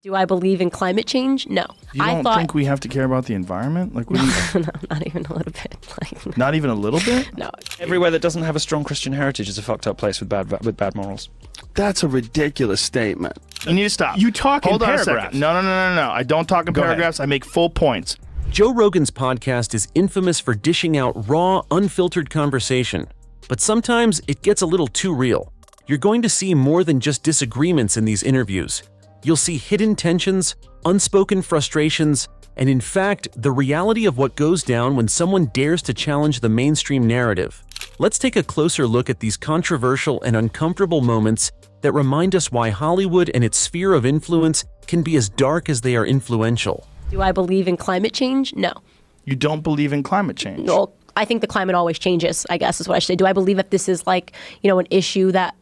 Do I believe in climate change? No. You don't think we have to care about the environment? Like, what do you... No, not even a little bit. Like, Not even a little bit? no. Everywhere that doesn't have a strong Christian heritage is a fucked up place with bad morals. That's a ridiculous statement. You need to stop. You talk in Hold on a paragraphs. second. No. I don't talk in Go ahead. paragraphs. I make full points. Joe Rogan's podcast is infamous for dishing out raw, unfiltered conversation. But sometimes it gets a little too real. You're going to see more than just disagreements in these interviews. You'll see hidden tensions, unspoken frustrations, and in fact, the reality of what goes down when someone dares to challenge the mainstream narrative. Let's take a closer look at these controversial and uncomfortable moments that remind us why Hollywood and its sphere of influence can be as dark as they are influential. Do I believe in climate change? No. You don't believe in climate change? Well, I think the climate always changes, I guess is what I should say. Do I believe that this is like, an issue that...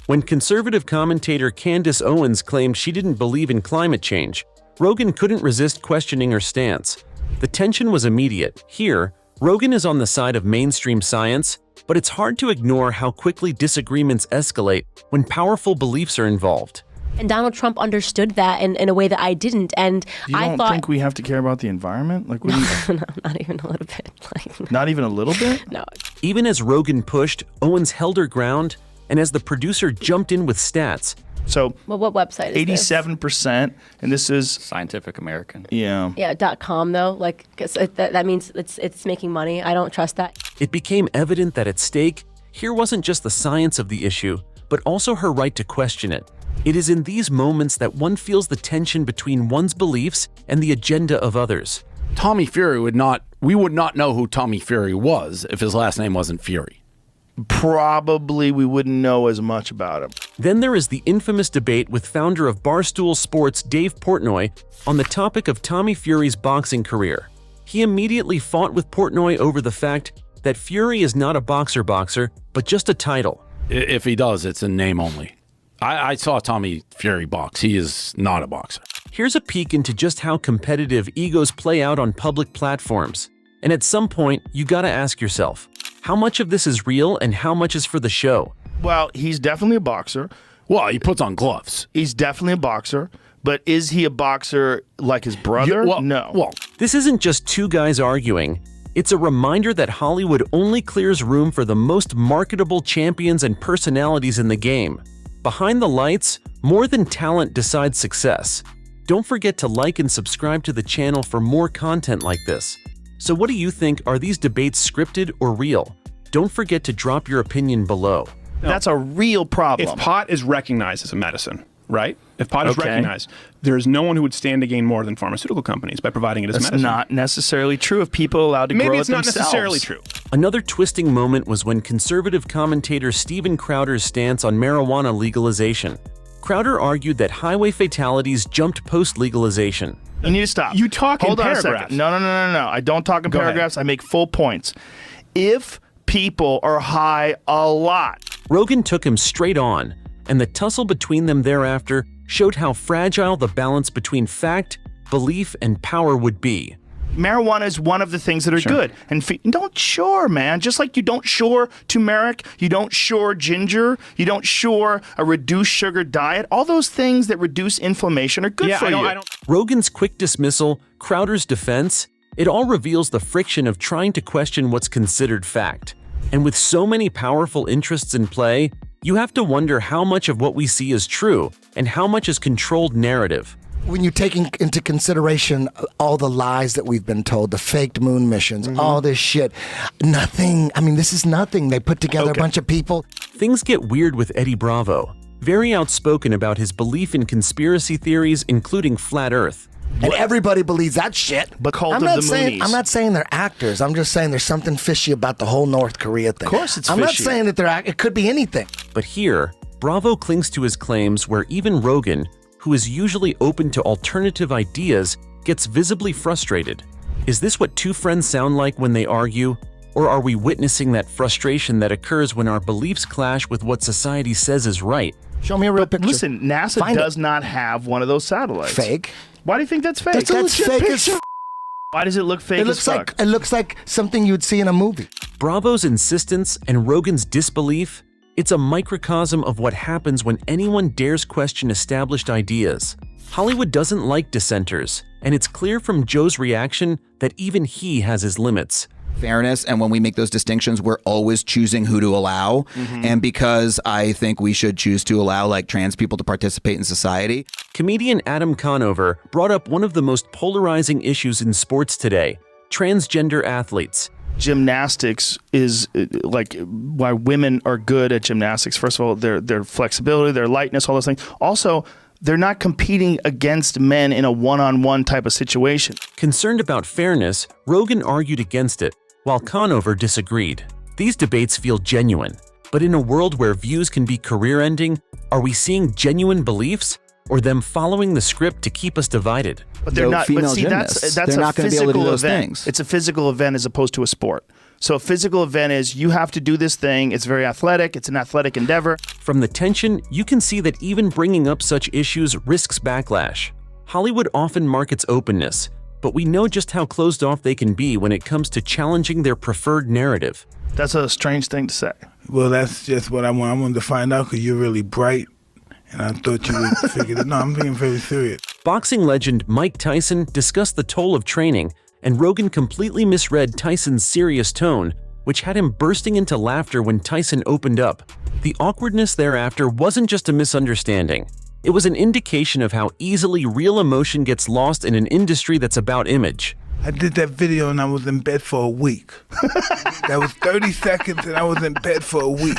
When conservative commentator Candace Owens claimed she didn't believe in climate change, Rogan couldn't resist questioning her stance. The tension was immediate. Here, Rogan is on the side of mainstream science, but it's hard to ignore how quickly disagreements escalate when powerful beliefs are involved. And Donald Trump understood that in a way that I didn't. And You I don't thought... think we have to care about the environment? Like, what do you... No, not even a little bit. Like, Not even a little bit? no. Even as Rogan pushed, Owens held her ground, and as the producer jumped in with stats, So, Well, what website is this? 87%, and this is... Scientific American. Yeah. Yeah, .com though. Like, 'cause that means it's making money. I don't trust that. it became evident that at stake, here wasn't just the science of the issue, but also her right to question it. It is in these moments that one feels the tension between one's beliefs and the agenda of others. Tommy Fury we would not know who Tommy Fury was if his last name wasn't Fury. Probably we wouldn't know as much about him. Then there is the infamous debate with founder of Barstool Sports Dave Portnoy on the topic of Tommy Fury's boxing career. He immediately fought with Portnoy over the fact that Fury is not a boxer, but just a title. If he does, it's in name only. I saw Tommy Fury box. He is not a boxer. Here's a peek into just how competitive egos play out on public platforms. And at some point, you gotta ask yourself, how much of this is real and how much is for the show? Well, he's definitely a boxer. Well, he puts on gloves. He's definitely a boxer. But is he a boxer like his brother? No. Well, This isn't just two guys arguing. It's a reminder that Hollywood only clears room for the most marketable champions and personalities in the game. Behind the lights, more than talent decides success. Don't forget to like and subscribe to the channel for more content like this. So what do you think? Are these debates scripted or real? Don't forget to drop your opinion below. That's a real problem. If pot is recognized as a medicine, right? If pot is Okay. recognized, there's no one who would stand to gain more than pharmaceutical companies by providing it as That's medicine. not necessarily true if people are allowed to grow Maybe it it's not themselves. necessarily true. Another twisting moment was when conservative commentator Steven Crowder's stance on marijuana legalization. Crowder argued that highway fatalities jumped post-legalization. You need to stop. You talk in Hold on a paragraphs. second. No. I don't talk in Go ahead. paragraphs. I make full points. If people are high a lot, Rogan took him straight on, and the tussle between them thereafter showed how fragile the balance between fact, belief, and power would be. marijuana is one of the things that are good. And don't shore, man. Just like you don't shore turmeric, you don't shore ginger, you don't shore a reduced sugar diet. All those things that reduce inflammation are good for you. Rogan's quick dismissal, Crowder's defense, it all reveals the friction of trying to question what's considered fact. And with so many powerful interests in play, you have to wonder how much of what we see is true and how much is controlled narrative. When you take into consideration all the lies that we've been told, the faked moon missions, all this shit, nothing, I mean, this is nothing. They put together a bunch of people. Things get weird with Eddie Bravo, very outspoken about his belief in conspiracy theories, including flat Earth. And everybody believes that shit. But cult I'm of not the saying Moonies. I'm not saying they're actors. I'm just saying there's something fishy about the whole North Korea thing. Of course it's I'm not fishy. saying that it could be anything. But here, Bravo clings to his claims where even Rogan, who is usually open to alternative ideas, gets visibly frustrated. Is this what two friends sound like when they argue? Or are we witnessing that frustration that occurs when our beliefs clash with what society says is right? Show me a real picture. Listen, NASA Find does not have one of those satellites. Fake. Why do you think that's fake? That's fake as f- Why does it look fake It looks as fuck? like something you'd see in a movie. Bravo's insistence and Rogan's disbelief, It's a microcosm of what happens when anyone dares question established ideas. Hollywood doesn't like dissenters, and it's clear from Joe's reaction that even he has his limits. Fairness, and when we make those distinctions, we're always choosing who to allow. And because I think we should choose to allow like trans people to participate in society. Comedian Adam Conover brought up one of the most polarizing issues in sports today: transgender athletes. Gymnastics is like why women are good at gymnastics. First of all, their flexibility, their lightness, all those things. Also, they're not competing against men in a one-on-one type of situation. Concerned about fairness, Rogan argued against it, while Conover disagreed. These debates feel genuine, but in a world where views can be career-ending, are we seeing genuine beliefs, or them following the script to keep us divided? But they're not. But see, that's they're a not going to be able to do physical those event. things. It's a physical event as opposed to a sport. So a physical event is you have to do this thing. It's very athletic. It's an athletic endeavor. From the tension, you can see that even bringing up such issues risks backlash. Hollywood often markets openness, but we know just how closed off they can be when it comes to challenging their preferred narrative. That's a strange thing to say. Well, that's just what I want. I wanted to find out because you're really bright, and I thought you would figure it. No, I'm being very serious. Boxing legend Mike Tyson discussed the toll of training, and Rogan completely misread Tyson's serious tone, which had him bursting into laughter when Tyson opened up. The awkwardness thereafter wasn't just a misunderstanding. It was an indication of how easily real emotion gets lost in an industry that's about image. I did that video and I was in bed for a week. That was 30 seconds and I was in bed for a week.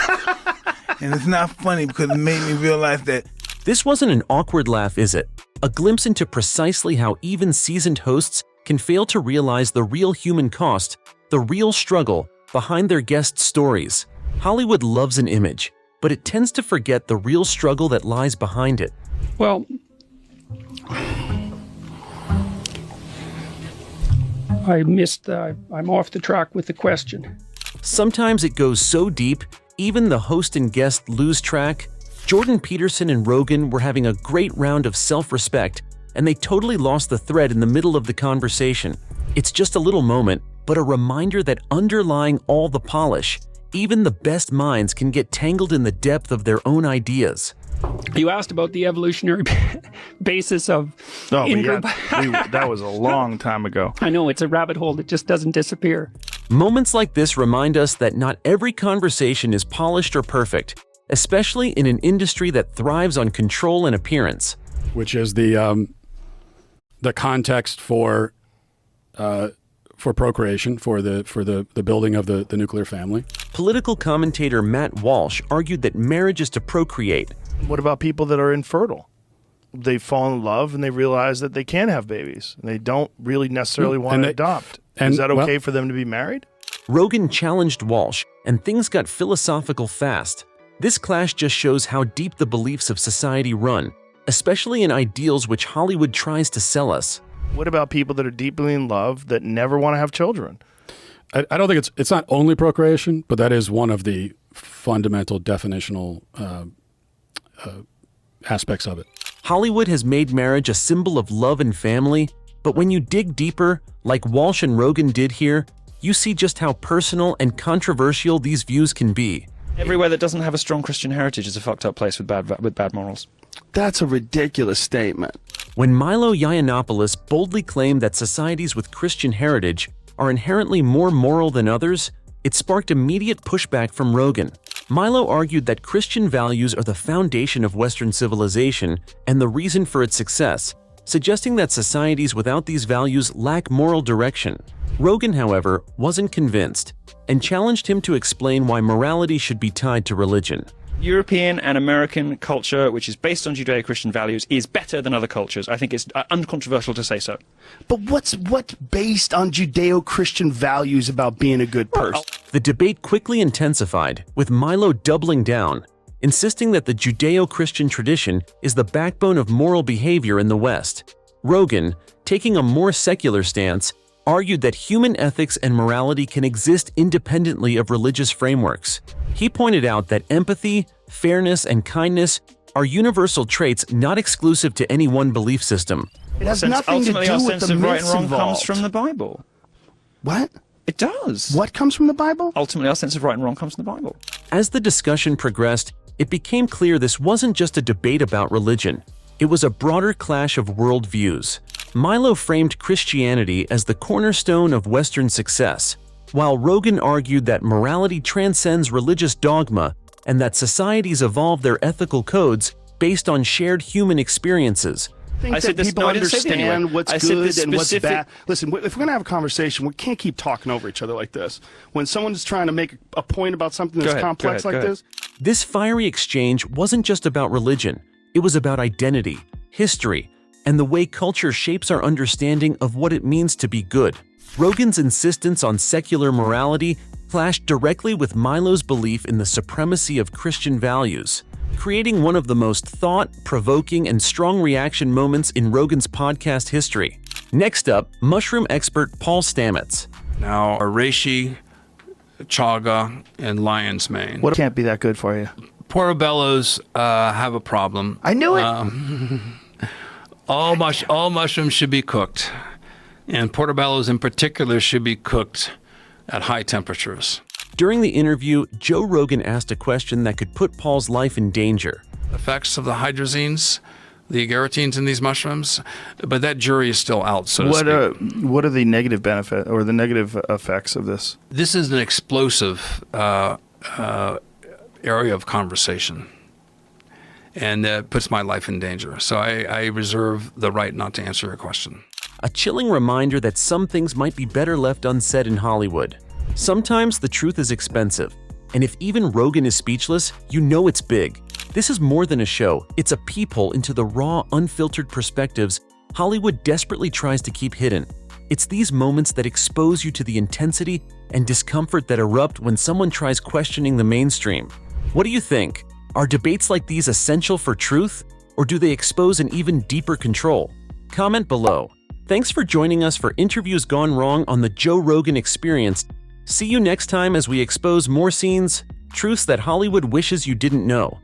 And it's not funny because it made me realize that. This wasn't an awkward laugh, is it? A glimpse into precisely how even seasoned hosts can fail to realize the real human cost, the real struggle behind their guests' stories. Hollywood loves an image, but it tends to forget the real struggle that lies behind it. Well, I'm off the track with the question. Sometimes it goes so deep, even the host and guest lose track. Jordan Peterson and Rogan were having a great round of self-respect, and they totally lost the thread in the middle of the conversation. It's just a little moment, but a reminder that underlying all the polish, even the best minds can get tangled in the depth of their own ideas. You asked about the evolutionary basis of in-group. That was a long time ago. I know, it's a rabbit hole that just doesn't disappear. Moments like this remind us that not every conversation is polished or perfect, especially in an industry that thrives on control and appearance. Which is the context for procreation, for the building of the nuclear family. Political commentator Matt Walsh argued that marriage is to procreate. What about people that are infertile? They fall in love and they realize that they can't have babies and they don't really necessarily want to adopt. Is that okay for them to be married? Rogan challenged Walsh, and things got philosophical fast. This clash just shows how deep the beliefs of society run, especially in ideals which Hollywood tries to sell us. What about people that are deeply in love that never want to have children? I don't think it's not only procreation, but that is one of the fundamental definitional aspects of it. Hollywood has made marriage a symbol of love and family, but when you dig deeper, like Walsh and Rogan did here, you see just how personal and controversial these views can be. Everywhere that doesn't have a strong Christian heritage is a fucked up place with bad morals. That's a ridiculous statement. When Milo Yiannopoulos boldly claimed that societies with Christian heritage are inherently more moral than others, it sparked immediate pushback from Rogan. Milo argued that Christian values are the foundation of Western civilization and the reason for its success, suggesting that societies without these values lack moral direction. Rogan, however, wasn't convinced and challenged him to explain why morality should be tied to religion. European and American culture, which is based on Judeo-Christian values, is better than other cultures. I think it's uncontroversial to say so. But what's based on Judeo-Christian values about being a good person? The debate quickly intensified, with Milo doubling down, insisting that the Judeo-Christian tradition is the backbone of moral behavior in the West. Rogan, taking a more secular stance, argued that human ethics and morality can exist independently of religious frameworks. He pointed out that empathy, fairness, and kindness are universal traits not exclusive to any one belief system. It has nothing to do with the myths Ultimately, our sense of right and wrong involved. comes from the Bible. What? It does. What comes from the Bible? Ultimately, our sense of right and wrong comes from the Bible. As the discussion progressed, it became clear this wasn't just a debate about religion. It was a broader clash of worldviews. Milo framed Christianity as the cornerstone of Western success, while Rogan argued that morality transcends religious dogma and that societies evolve their ethical codes based on shared human experiences. I think that people understand what's I said good this and what's specific- bad. Listen, if we're going to have a conversation, we can't keep talking over each other like this. When someone's trying to make a point about something that's complex like this, This fiery exchange wasn't just about religion. It was about identity, history, and the way culture shapes our understanding of what it means to be good. Rogan's insistence on secular morality clashed directly with Milo's belief in the supremacy of Christian values, creating one of the most thought-provoking and strong reaction moments in Rogan's podcast history. Next up, mushroom expert Paul Stamets. Now, reishi, chaga, and lion's mane. what can't be that good for you? Portobellos have a problem. I knew it. All mushrooms should be cooked, and portobellos in particular should be cooked at high temperatures. During the interview, Joe Rogan asked a question that could put Paul's life in danger. Effects of the hydrazines, the agarotines in these mushrooms, but that jury is still out, so to speak. What are the negative benefit or the negative effects of this? This is an explosive area of conversation, and that puts my life in danger. So I reserve the right not to answer your question. A chilling reminder that some things might be better left unsaid in Hollywood. Sometimes the truth is expensive, and if even Rogan is speechless, you know it's big. This is more than a show, it's a peephole into the raw, unfiltered perspectives Hollywood desperately tries to keep hidden. It's these moments that expose you to the intensity and discomfort that erupt when someone tries questioning the mainstream. What do you think? Are debates like these essential for truth, or do they expose an even deeper control? Comment below. Thanks for joining us for Interviews Gone Wrong on the Joe Rogan Experience. See you next time as we expose more scenes, truths that Hollywood wishes you didn't know.